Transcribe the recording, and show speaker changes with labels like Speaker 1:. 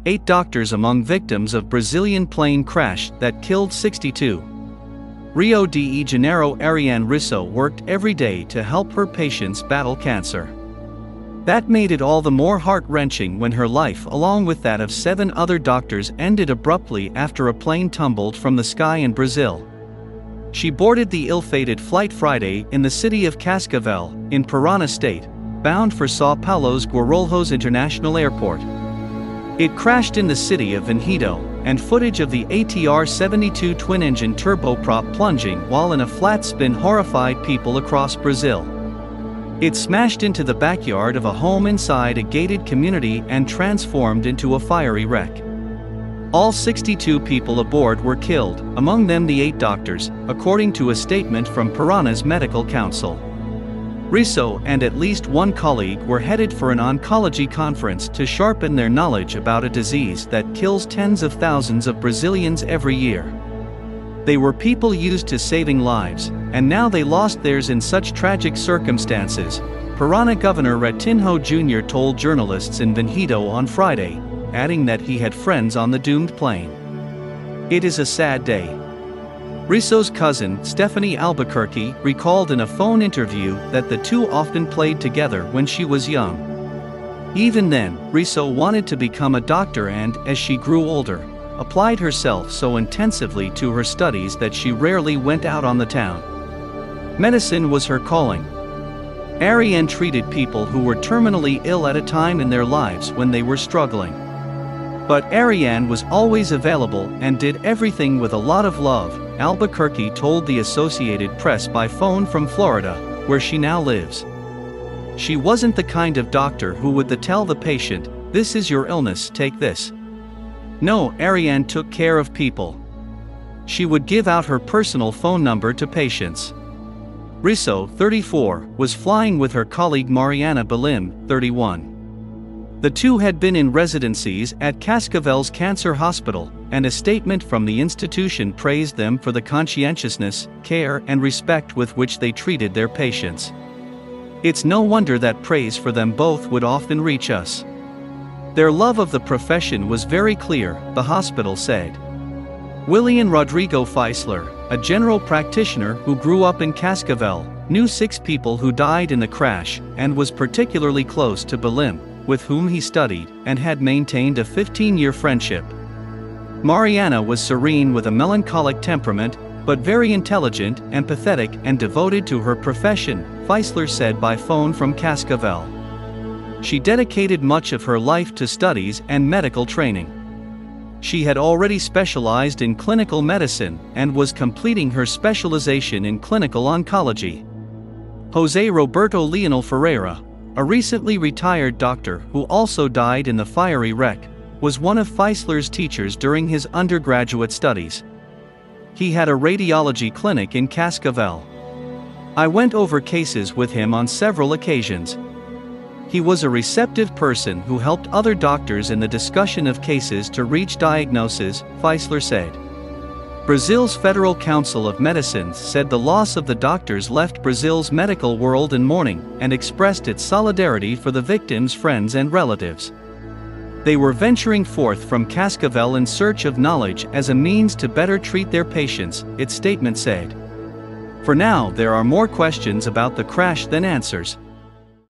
Speaker 1: 8 doctors among victims of Brazilian plane crash that killed 62. Rio de Janeiro. Arianne Risso worked every day to help her patients battle cancer. That made it all the more heart-wrenching when her life, along with that of 7 other doctors, ended abruptly after a plane tumbled from the sky in Brazil. She boarded the ill-fated flight Friday in the city of Cascavel, in Paraná state, bound for São Paulo's Guarulhos International Airport. It crashed in the city of Vinhedo, and footage of the ATR-72 twin-engine turboprop plunging while in a flat spin horrified people across Brazil. It smashed into the backyard of a home inside a gated community and transformed into a fiery wreck. All 62 people aboard were killed, among them the 8 doctors, according to a statement from Paraná's medical council. Risso and at least one colleague were headed for an oncology conference to sharpen their knowledge about a disease that kills tens of thousands of Brazilians every year. They were people used to saving lives, and now they lost theirs in such tragic circumstances, Paraná Governor Ratinho Jr. told journalists in Vinhedo on Friday, adding that he had friends on the doomed plane. It is a sad day. Risso's cousin, Stephanie Albuquerque, recalled in a phone interview that the two often played together when she was young. Even then, Risso wanted to become a doctor and, as she grew older, applied herself so intensively to her studies that she rarely went out on the town. Medicine was her calling. Arianne treated people who were terminally ill at a time in their lives when they were struggling. But Arianne was always available and did everything with a lot of love, Albuquerque told the Associated Press by phone from Florida, where she now lives. She wasn't the kind of doctor who would tell the patient, "This is your illness, take this." No, Arianne took care of people. She would give out her personal phone number to patients. Risso, 34, was flying with her colleague Mariana Bim, 31. The two had been in residencies at Cascavel's Cancer Hospital, and a statement from the institution praised them for the conscientiousness, care, and respect with which they treated their patients. It's no wonder that praise for them both would often reach us. Their love of the profession was very clear, the hospital said. Willian Rodrigo Feisler, a general practitioner who grew up in Cascavel, knew 6 people who died in the crash, and was particularly close to Bim, with whom he studied, and had maintained a 15-year friendship. Mariana was serene with a melancholic temperament, but very intelligent, empathetic, and devoted to her profession, Feisler said by phone from Cascavel. She dedicated much of her life to studies and medical training. She had already specialized in clinical medicine and was completing her specialization in clinical oncology. José Roberto Leonel Ferreira, a recently retired doctor who also died in the fiery wreck, was one of Feisler's teachers during his undergraduate studies. He had a radiology clinic in Cascavel. I went over cases with him on several occasions. He was a receptive person who helped other doctors in the discussion of cases to reach diagnosis, Feisler said. Brazil's Federal Council of Medicine said the loss of the doctors left Brazil's medical world in mourning and expressed its solidarity for the victims' friends and relatives. They were venturing forth from Cascavel in search of knowledge as a means to better treat their patients, its statement said. For now, there are more questions about the crash than answers.